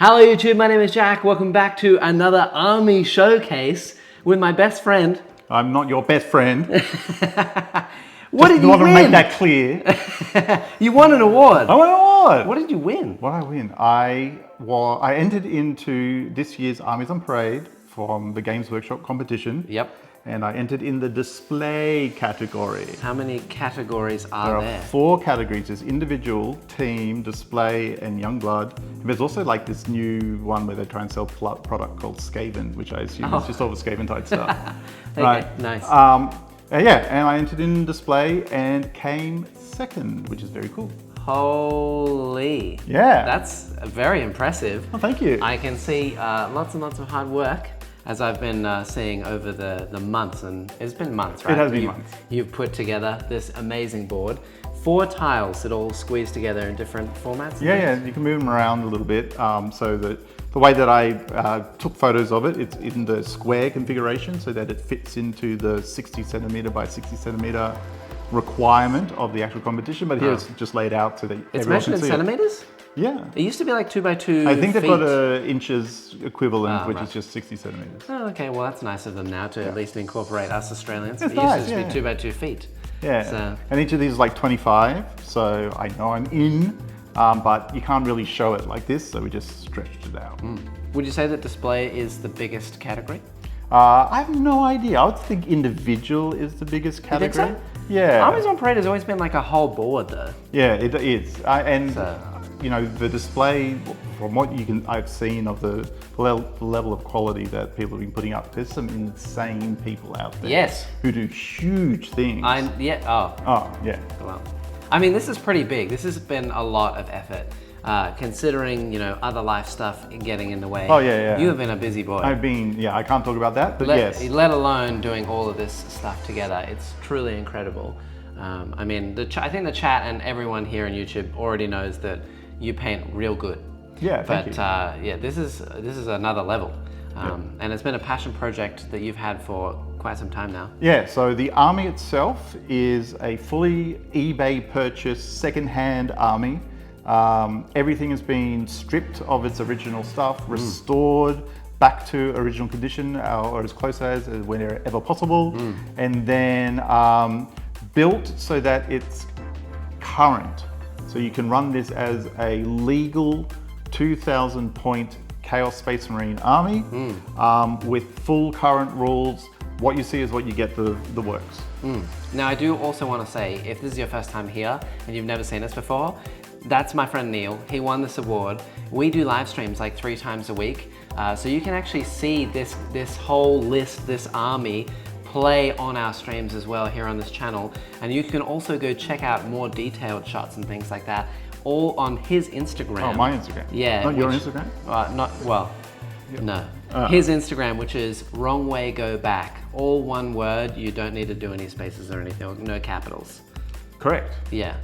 Hello YouTube, my name is Jack. Welcome back to another army showcase with my best friend. I'm not your best friend. What did you want win? to make that clear. You won an award. I won an award. What did you win? What did I win? I entered into this year's Armies on Parade from the Games Workshop competition. Yep. And I entered in the display category. How many categories are there? There are 4 categories. There's individual, team, display, and young blood. And there's also like this new one where they try and sell product called Skaven, which I assume is just all the Skaven type stuff. Okay, right. Nice. And I entered in display and came second, which is very cool. Holy. Yeah. That's very impressive. Oh, thank you. I can see lots and lots of hard work. As I've been seeing over the months, and it's been months, right? It has been months. You've put together this amazing board. 4 tiles that all squeeze together in different formats. Yeah, you can move them around a little bit. So the way that I took photos of it's in the square configuration so that it fits into the 60 centimeter by 60 centimeter requirement of the actual competition. But here it's just laid out so that it's everyone can measured in see centimeters? Yeah. It used to be like 2 by 2 I think they've feet. got a inches equivalent, which right. is just 60 centimeters. Oh, okay. Well, that's nice of them now to at least incorporate us Australians. It's It nice, used to yeah. be 2 by 2 feet. Yeah, So- and each of these is like 25, so I know I'm in, but you can't really show it like this, so we just stretched it out. Would you say that display is the biggest category? I have no idea. I would think individual is the biggest think category. so? Yeah. Armies on Parade has always been like a whole board though. Yeah, it is. So- You know, the display, from what I've seen of the level of quality that people have been putting up, there's some insane people out there. Yes. Who do huge things. Oh, Yeah. well. I mean, this is pretty big. This has been a lot of effort. Considering, other life stuff getting in the way. Oh, yeah. You have been a busy boy. I can't talk about that, but yes. Let alone doing all of this stuff together. It's truly incredible. I mean, I think the chat and everyone here on YouTube already knows that you paint real good. Yeah, thank you. Yeah, this is another level. And it's been a passion project that you've had for quite some time now. Yeah, so the army itself is a fully eBay purchased second-hand army. Everything has been stripped of its original stuff, restored back to original condition, or as close as whenever possible, and then built so that it's current. So you can run this as a legal 2,000 point Chaos Space Marine army with full current rules. What you see is what you get, the works. Now, I do also want to say, if this is your first time here and you've never seen us before, that's my friend Neil. He won this award. We do live streams like 3 times a week. So you can actually see this whole list, this army, play on our streams as well here on this channel. And you can also go check out more detailed shots and things like that, all on his Instagram. Oh, my Instagram? Yeah. Not your Instagram? No. His Instagram, which is Wrong Way Go Back. All one word, you don't need to do any spaces or anything, no capitals. Correct. Yeah.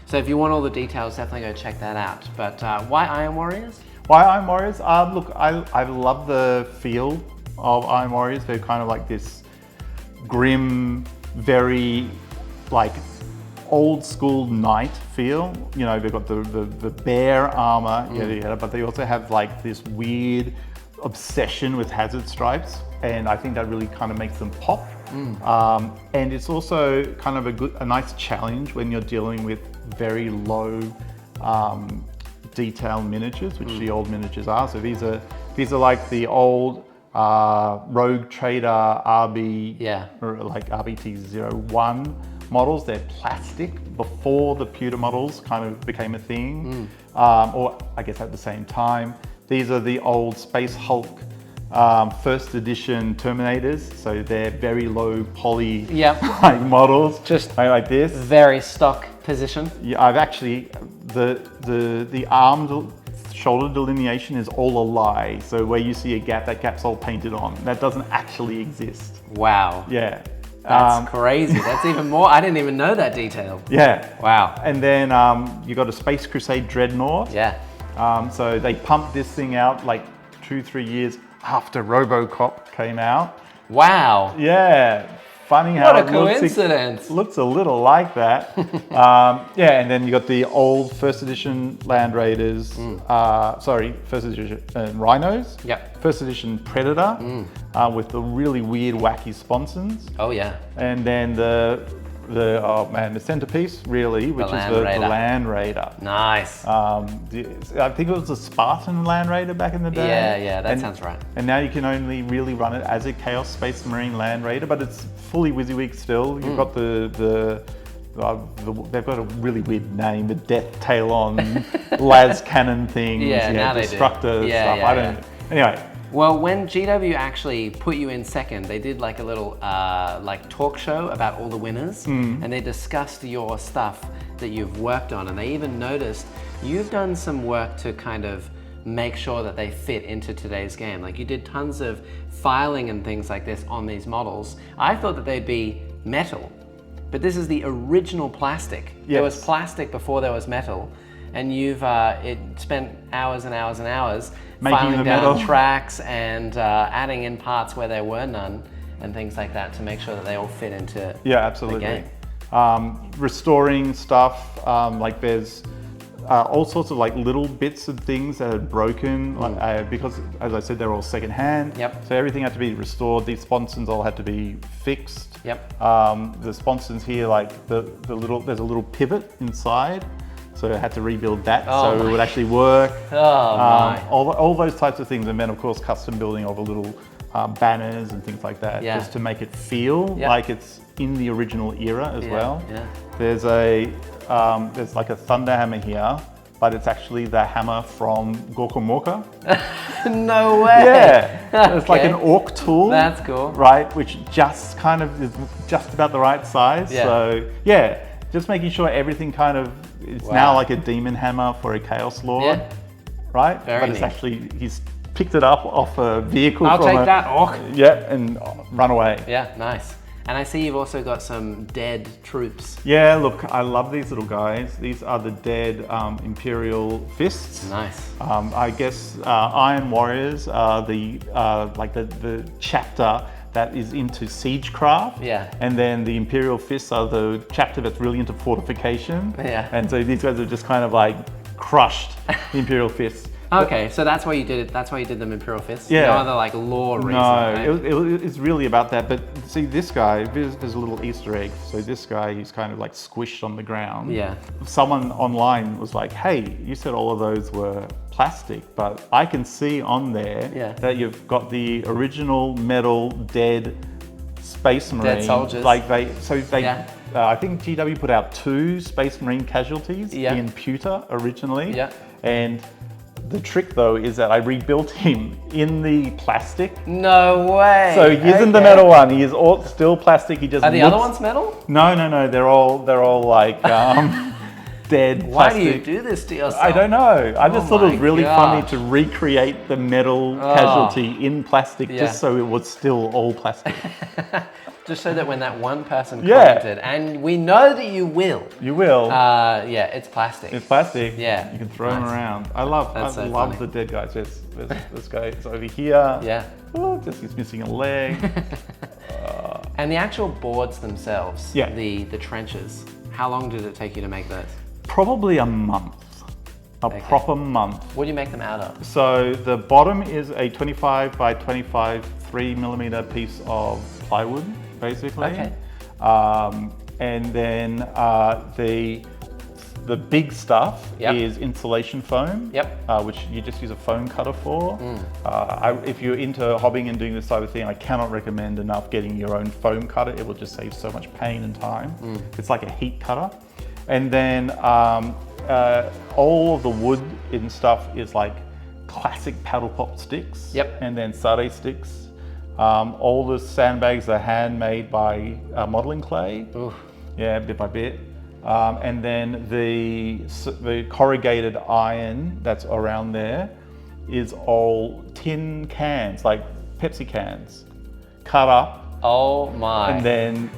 So if you want all the details, definitely go check that out. But why Iron Warriors? Why Iron Warriors? Look, I love the feel of Iron Warriors. They're kind of like this grim, very like old school knight feel. You know, they've got the bear armor, but they also have like this weird obsession with hazard stripes, and I think that really kind of makes them pop. And it's also kind of a nice challenge when you're dealing with very low detail miniatures, which the old miniatures are. So these are like the old Rogue Trader RB, or like RBT-01 models. They're plastic before the pewter models kind of became a thing, or I guess at the same time. These are the old Space Hulk first edition Terminators, so they're very low poly like models, Just like this. very stock position. Yeah, I've actually the arm shoulder delineation is all a lie. So where you see a gap, that gap's all painted on. That doesn't actually exist. Wow. Yeah. That's crazy. That's even more. I didn't even know that detail. Yeah. Wow. And then you got a Space Crusade Dreadnought. Yeah. So they pumped this thing out like 2-3 years after RoboCop came out. Wow. Yeah. funny how What a it looks. coincidence. Looks a little like that. Yeah, and then you got the old first edition Land Raiders. First edition Rhinos. Yep. First edition Predator with the really weird, wacky sponsons. Oh yeah. And then the centerpiece really, which is the Land Raider. Nice. I think it was a Spartan Land Raider back in the day. Yeah, that sounds right. And now you can only really run it as a Chaos Space Marine Land Raider, but it's fully WYSIWYG still. You've got they've got a really weird name, the Death Tail on las cannon things, now destructor they do. stuff. Anyway. Well, when GW actually put you in second, they did like a little like talk show about all the winners, and they discussed your stuff that you've worked on, and they even noticed you've done some work to kind of make sure that they fit into today's game. Like you did tons of filing and things like this on these models. I thought that they'd be metal, but this is the original plastic. Yes. There was plastic before there was metal, and you've spent hours and hours and hours filing down tracks and adding in parts where there were none and things like that to make sure that they all fit into the game. Restoring stuff, like there's all sorts of like little bits of things that had broken, because as I said, they're all secondhand. Yep. So everything had to be restored. These sponsons all had to be fixed. Yep. The sponsons here, like there's a little pivot inside. So I had to rebuild that so it would actually work. All those types of things, and then of course custom building all the little banners and things like that, just to make it feel like it's in the original era as well. Yeah. There's like a thunder hammer here, but it's actually the hammer from Gorka Morka. No way. Yeah, it's like an orc tool. That's cool. Right, which just kind of is just about the right size. Yeah. So yeah, just making sure everything kind of. It's now like a demon hammer for a Chaos Lord, right? Very neat. Actually, he's picked it up off a vehicle. I'll take that, orc. Yeah, and run away. Yeah, nice. And I see you've also got some dead troops. Yeah, look, I love these little guys. These are the dead Imperial Fists. Nice. I guess Iron Warriors are the chapter that is into siegecraft. Yeah. And then the Imperial Fists are the chapter that's really into fortification. Yeah. And so these guys have just kind of like crushed the Imperial Fists. Okay, so that's why you did it. That's why you did them Imperial Fists. Yeah. No other like lore reason. No, right? it's really about that. But see, this guy, there's a little Easter egg. So this guy, he's kind of like squished on the ground. Yeah. Someone online was like, "Hey, you said all of those were plastic, but I can see on there that you've got the original metal dead Space Marine. Dead soldiers. I think GW put out 2 Space Marine casualties in pewter originally. Yeah. And the trick though is that I rebuilt him in the plastic. No way. So he isn't the metal one. He is all still plastic. He just are the other ones metal? No. They're all like dead Why plastic. do you do this to yourself? I don't know. I just thought it was really funny to recreate the metal casualty in plastic, just so it was still all plastic. Just so that when that one person commented, and we know that you will. You will. It's plastic. It's plastic. Yeah. You can throw them around. I love the dead guys. Yes. This guy is over here. Yeah. Oh, just he's missing a leg. And the actual boards themselves, Yeah. the trenches, how long did it take you to make those? Probably a month. A proper month. What do you make them out of? So the bottom is a 25 by 25 3mm piece of plywood, basically. Okay. And then the big stuff is insulation foam, which you just use a foam cutter for. If you're into hobbying and doing this type of thing, I cannot recommend enough getting your own foam cutter. It will just save so much pain and time. It's like a heat cutter. And then all of the wood and stuff is like classic paddle pop sticks. And then sade sticks. All the sandbags are handmade by modeling clay. Oof. Yeah, bit by bit. And then the corrugated iron that's around there is all tin cans, like Pepsi cans, cut up. Oh my. And then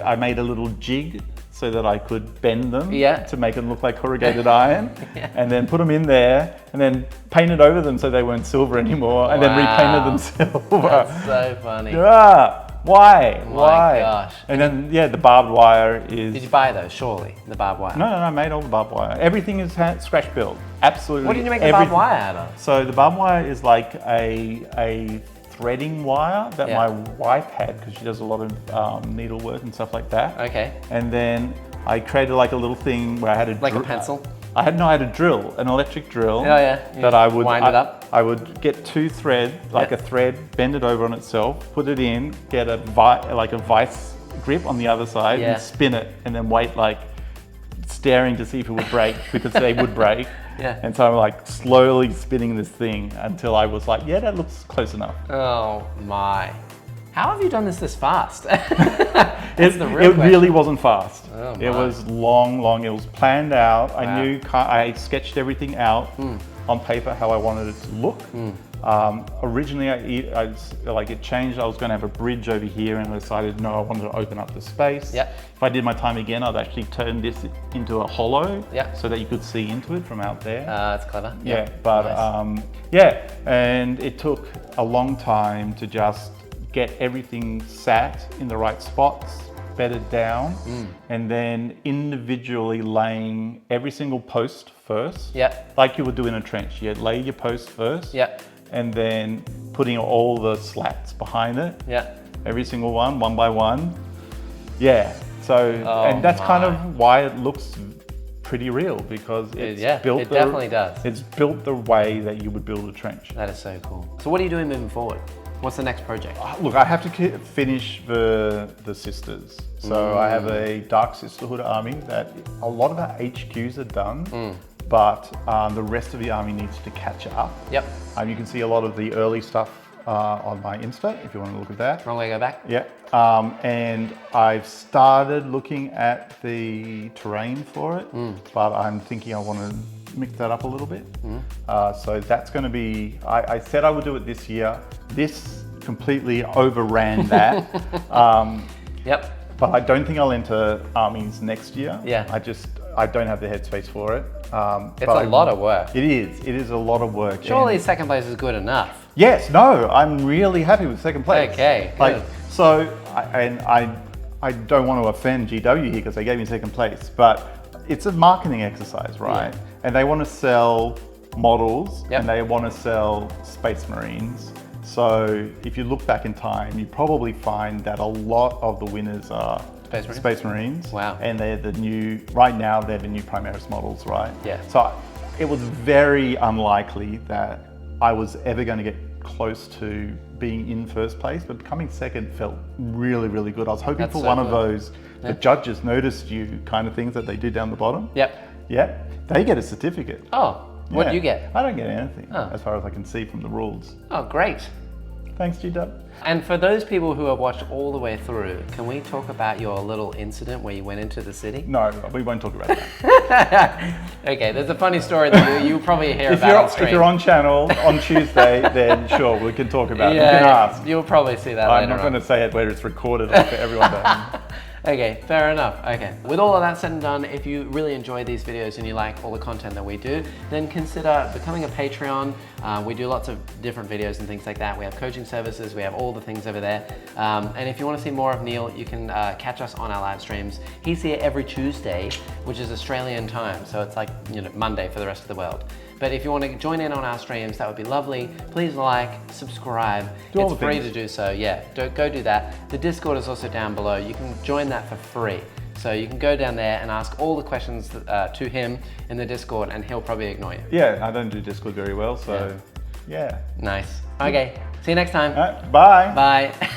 I made a little jig so that I could bend them to make them look like corrugated iron, and then put them in there, and then painted over them so they weren't silver anymore, and then repainted them silver. That's so funny. Yeah. Why? My Why? gosh. And then, yeah, the barbed wire is... Did you buy those, surely, the barbed wire? No, I made all the barbed wire. Everything is scratch built. Absolutely. What did you make the barbed wire out of? So the barbed wire is like a threading wire that my wife had, because she does a lot of needlework and stuff like that. Okay. And then I created like a little thing where I had Like a pencil? I had a drill, an electric drill. Oh yeah. That I would wind it up. I would get two threads, like a thread, bend it over on itself, put it in, get a vice grip on the other side, and spin it, and then wait, like staring to see if it would break, because they would break. Yeah. And so I'm like slowly spinning this thing until I was like, yeah, that looks close enough. Oh my. How have you done this fast? It really wasn't fast. Oh, it was long. It was planned out. Wow. I knew, I sketched everything out on paper, how I wanted it to look. Originally, it changed. I was going to have a bridge over here, and I decided, no, I wanted to open up the space. Yep. If I did my time again, I'd actually turn this into a hollow, yep, so that you could see into it from out there. That's clever. Yeah, yep. but nice. Yeah, and it took a long time to just get everything sat in the right spots, bedded down, and then individually laying every single post first. Yep. Like you would do in a trench. You'd lay your post first. Yep. And then putting all the slats behind it. Yep. Every single one by one. Yeah. So, and that's kind of why it looks pretty real, because it's built. It definitely does. It's built the way that you would build a trench. That is so cool. So what are you doing moving forward? What's the next project? Look, I have to finish the sisters. So I have a Dark Sisterhood army that a lot of our HQs are done, but the rest of the army needs to catch up. Yep. You can see a lot of the early stuff on my Insta, if you want to look at that. Wrong way, go back. Yeah. And I've started looking at the terrain for it, but I'm thinking I want to mix that up a little bit. So that's going to be, I said I would do it this year. This completely overran that. Yep. But I don't think I'll enter armies next year. Yeah. I don't have the headspace for it. It's a lot of work. It is a lot of work. Surely second place is good enough. Yes, no, I'm really happy with second place. Okay, like, good. so, I don't want to offend GW here because they gave me second place, but it's a marketing exercise, right? Yeah. And they want to sell models, yep, and they want to sell Space Marines. So if you look back in time, you probably find that a lot of the winners are Space Marines. Wow. And they're the new, right now they're the new Primaris models, right? Yeah. So it was very unlikely that I was ever going to get close to being in first place, but coming second felt really, really good. I was hoping for one of those, the judges noticed you kind of things that they do down the bottom. Yep. Yep. They get a certificate. Oh, what do you get? I don't get anything, as far as I can see from the rules. Oh, great. Thanks, GW. And for those people who have watched all the way through, can we talk about your little incident where you went into the city? No, we won't talk about that. Okay, there's a funny story that you'll probably hear about on stream. If you're on channel on Tuesday, then sure, we can talk about it. You can ask. You'll probably see that later I'm not going to say it where it's recorded for everyone to Okay, fair enough. Okay, with all of that said and done, if you really enjoy these videos and you like all the content that we do, then consider becoming a Patreon. We do lots of different videos and things like that. We have coaching services, we have all the things over there. And if you want to see more of Neil, you can catch us on our live streams. He's here every Tuesday, which is Australian time, so it's like, you know, Monday for the rest of the world. But if you want to join in on our streams, that would be lovely. Please like, subscribe. It's free to do so. Yeah, go do that. The Discord is also down below. You can join that for free. So you can go down there and ask all the questions to him in the Discord, and he'll probably ignore you. Yeah, I don't do Discord very well, so yeah. Nice. Okay, see you next time. Bye. Bye.